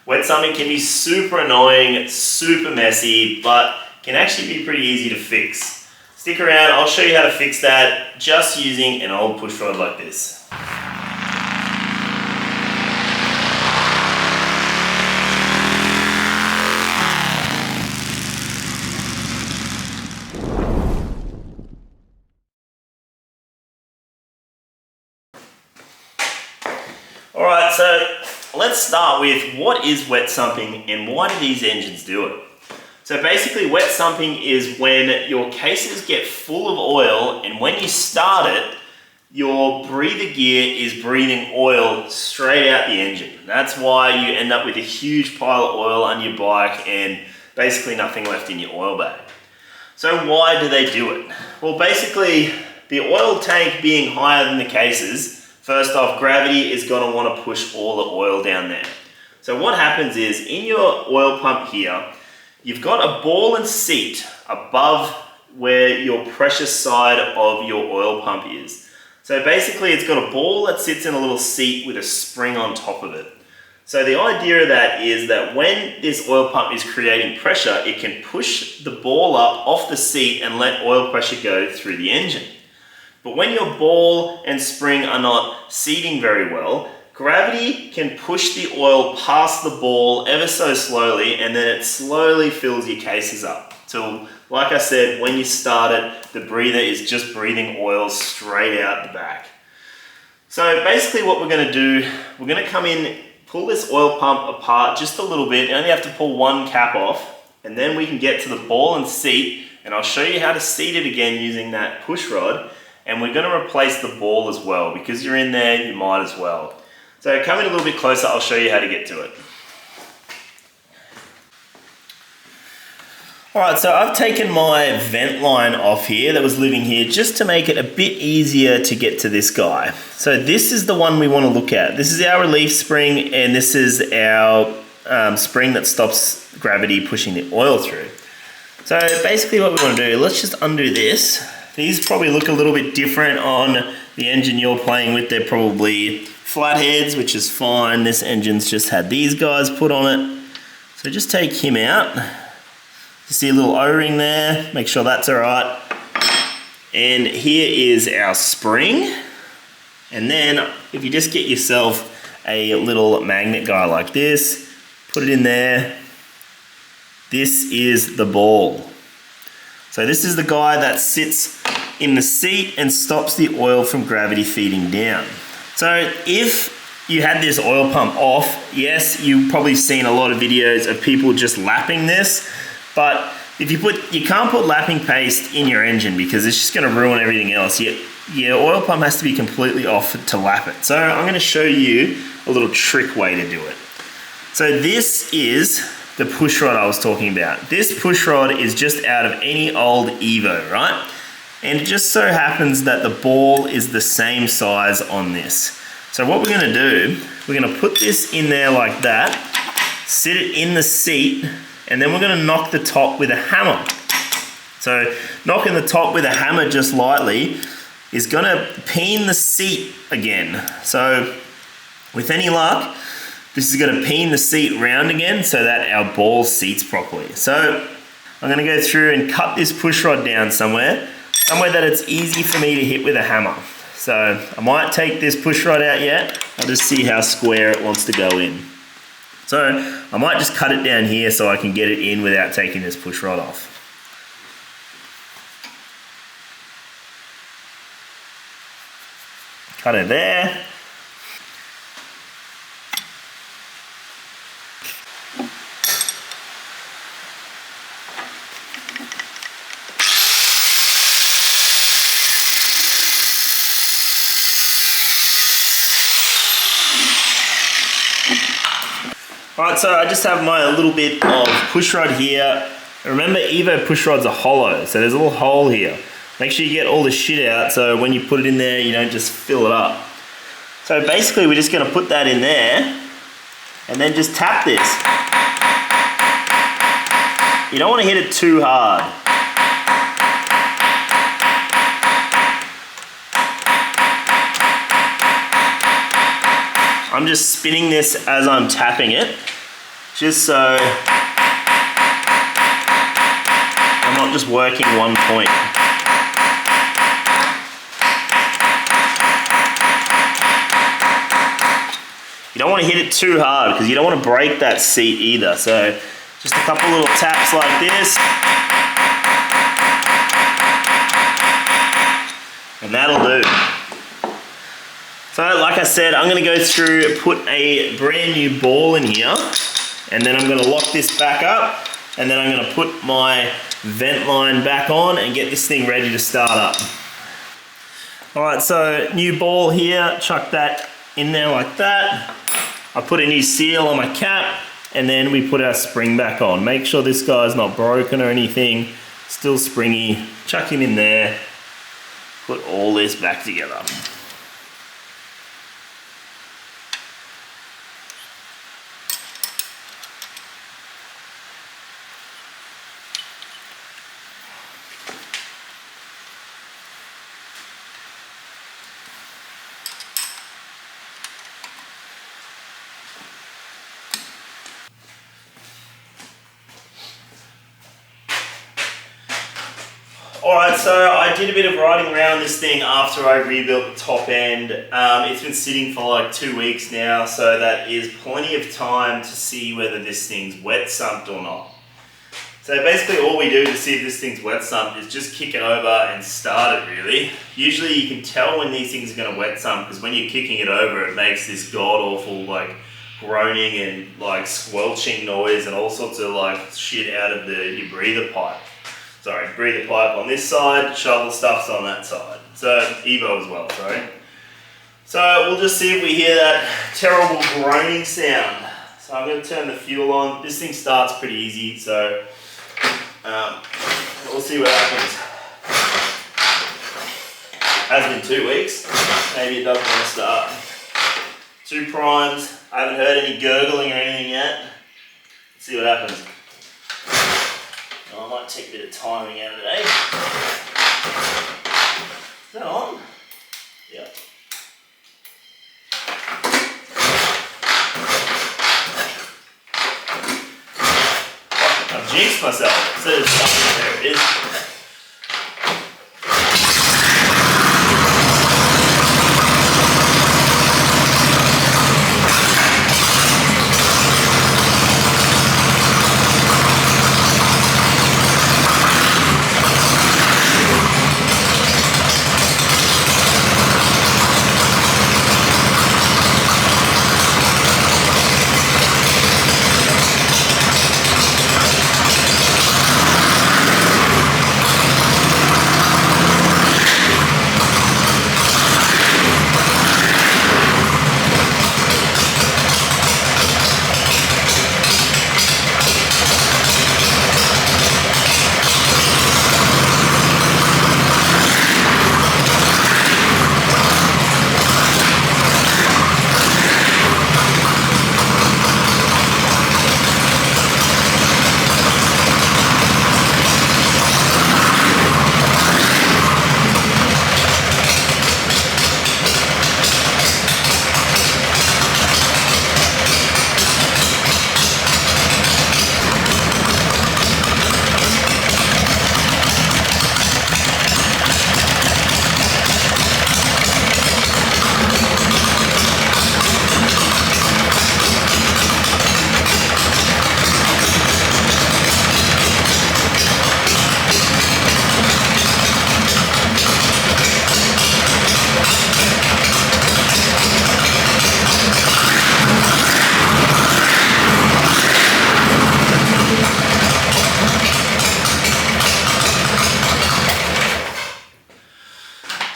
Wet sumping can be super annoying, super messy, but can actually be pretty easy to fix. Stick around, I'll show you how to fix that just using an old push rod like this. Alright, so let's start with what is wet sumping and why do these engines do it? So basically wet sumping is when your cases get full of oil and when you start it, your breather gear is breathing oil straight out the engine. That's why you end up with a huge pile of oil on your bike and basically nothing left in your oil bag. So why do they do it? Well, basically the oil tank being higher than the cases, first off, gravity is going to want to push all the oil down there. So what happens is, in your oil pump here, you've got a ball and seat above where your pressure side of your oil pump is. So basically it's got a ball that sits in a little seat with a spring on top of it. So the idea of that is that when this oil pump is creating pressure, it can push the ball up off the seat and let oil pressure go through the engine. But when your ball and spring are not seating very well, gravity can push the oil past the ball ever so slowly and then it slowly fills your cases up. So like I said, when you start it, the breather is just breathing oil straight out the back. So basically what we're going to do, we're going to come in, pull this oil pump apart just a little bit. You only have to pull one cap off and then we can get to the ball and seat and I'll show you how to seat it again using that push rod. And we're going to replace the ball as well. Because you're in there, you might as well. So come in a little bit closer, I'll show you how to get to it. Alright, so I've taken my vent line off here that was living here just to make it a bit easier to get to this guy. So this is the one we want to look at. This is our relief spring and this is our spring that stops gravity pushing the oil through. So basically what we want to do, let's just undo this. These probably look a little bit different on the engine you're playing with. They're probably flatheads, which is fine. This engine's just had these guys put on it. So just take him out. You see a little O-ring there, make sure that's all right. And here is our spring. And then if you just get yourself a little magnet guy like this, put it in there. This is the ball. So this is the guy that sits in the seat and stops the oil from gravity feeding down. So if you had this oil pump off, yes, you've probably seen a lot of videos of people just lapping this, but if you can't put lapping paste in your engine because it's just going to ruin everything else. Your oil pump has to be completely off to lap it. So I'm going to show you a little trick way to do it. So this is the push rod I was talking about. This push rod is just out of any old Evo, right? And it just so happens that the ball is the same size on this. So what we're gonna do, we're gonna put this in there like that, sit it in the seat, and then we're gonna knock the top with a hammer. So knocking the top with a hammer just lightly is gonna peen the seat again. So with any luck, this is going to peen the seat round again so that our ball seats properly. So I'm going to go through and cut this push rod down somewhere that it's easy for me to hit with a hammer. So I might take this push rod out yet. I'll just see how square it wants to go in. So I might just cut it down here so I can get it in without taking this push rod off. Cut it there. Alright, so I just have my little bit of push rod here. Remember, Evo push rods are hollow, so there's a little hole here. Make sure you get all the shit out so when you put it in there, you don't just fill it up. So basically, we're just going to put that in there and then just tap this. You don't want to hit it too hard. I'm just spinning this as I'm tapping it. just so I'm not just working one point. You don't want to hit it too hard because you don't want to break that seat either. So just a couple little taps like this. And that'll do. So like I said, I'm going to go through, put a brand new ball in here, and then I'm going to lock this back up, and then I'm going to put my vent line back on and get this thing ready to start up. Alright, so new ball here, chuck that in there like that. I put a new seal on my cap, and then we put our spring back on. Make sure this guy's not broken or anything, still springy. Chuck him in there, put all this back together. Alright, so I did a bit of riding around this thing after I rebuilt the top end. It's been sitting for like 2 weeks now, so that is plenty of time to see whether this thing's wet sumped or not. So basically all we do to see if this thing's wet sumped is just kick it over and start it really. Usually you can tell when these things are going to wet sump because when you're kicking it over it makes this god awful like groaning and like squelching noise and all sorts of like shit out of your breather pipe. Sorry, breather pipe on this side, shovel stuff's on that side. So, Evo as well, sorry. So, we'll just see if we hear that terrible groaning sound. So, I'm going to turn the fuel on. This thing starts pretty easy, so we'll see what happens. Has been 2 weeks. Maybe it doesn't want to start. 2 primes. I haven't heard any gurgling or anything yet. Let's see what happens. I might take a bit of timing out of today. Is that on? Yeah. I've jinxed myself. Instead of something, there it is.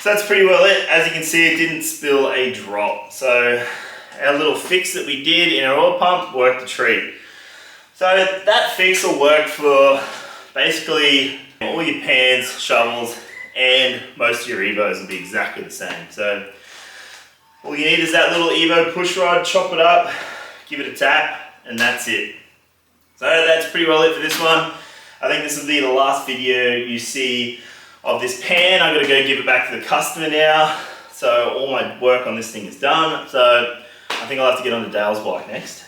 So that's pretty well it. As you can see, it didn't spill a drop. So our little fix that we did in our oil pump worked a treat. So that fix will work for basically all your pans, shovels, and most of your Evos will be exactly the same. So all you need is that little Evo push rod, chop it up, give it a tap, and that's it. So that's pretty well it for this one. I think this will be the last video you see of this pan. I'm going to go give it back to the customer now. So all my work on this thing is done. So I think I'll have to get on to Dale's bike next.